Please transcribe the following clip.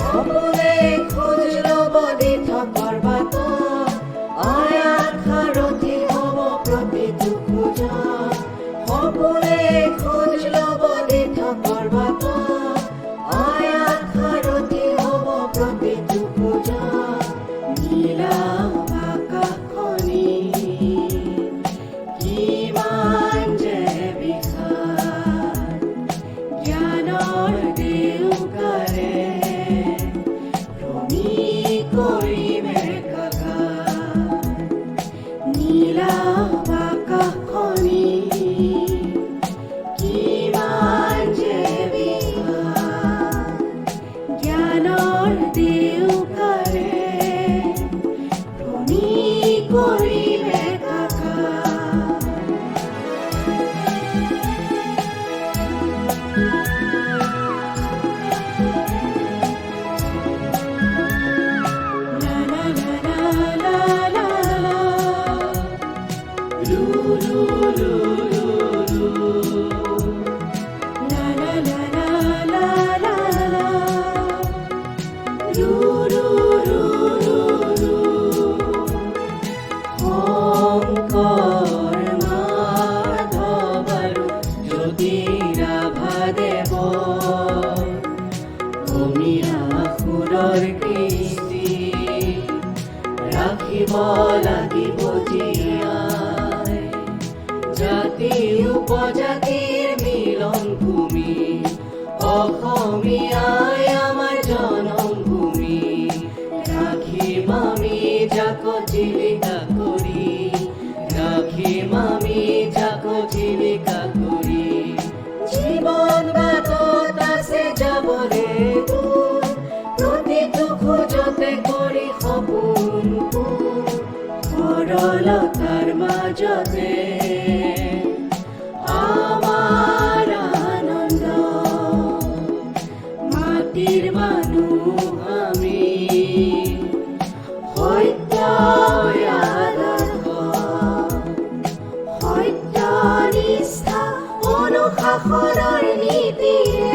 সকলে খুঁজল বলি থাকার বাতর আয়াত খারতি হব প্রতি দুঃখ যা সকলে খুঁজল বলি থাকার বাতর আয়াত খারতি হব প্রতি দুঃখ যা নীলা আকাশখনি কিমান যে বিশাল জ্ঞানৰ দেউকাৰে নীলা আকাশখনি কিমান যে বিশাল জ্ঞানৰ দেউকাৰে ভূমি কৰিলে একাকাৰ শংকৰ মাধৱ আৰু জ্যোতিৰাভাদেৱ অমিয়া সুৰৰ কৃষ্টি ৰাখিব লাগিব জীয়াই জাতি উপজাতিৰ মিলন ভূমি অসমীয়াই আমাৰ জনমভূমি ৰাখিম আমি যাক জীৱিকা কৰি ৰাখিম আমি যাক জীৱিকা কৰি জীৱন বাটত আছে যাবলে দূৰ প্ৰতিটো খোজতে কৰি সপোন সৰলতাৰ মাজতে আমাৰ আনন্দ মাটিৰ মানুহ আমি সত্য আদৰ্শ সত্য নিষ্ঠা অনুশাসনৰ নীতিৰে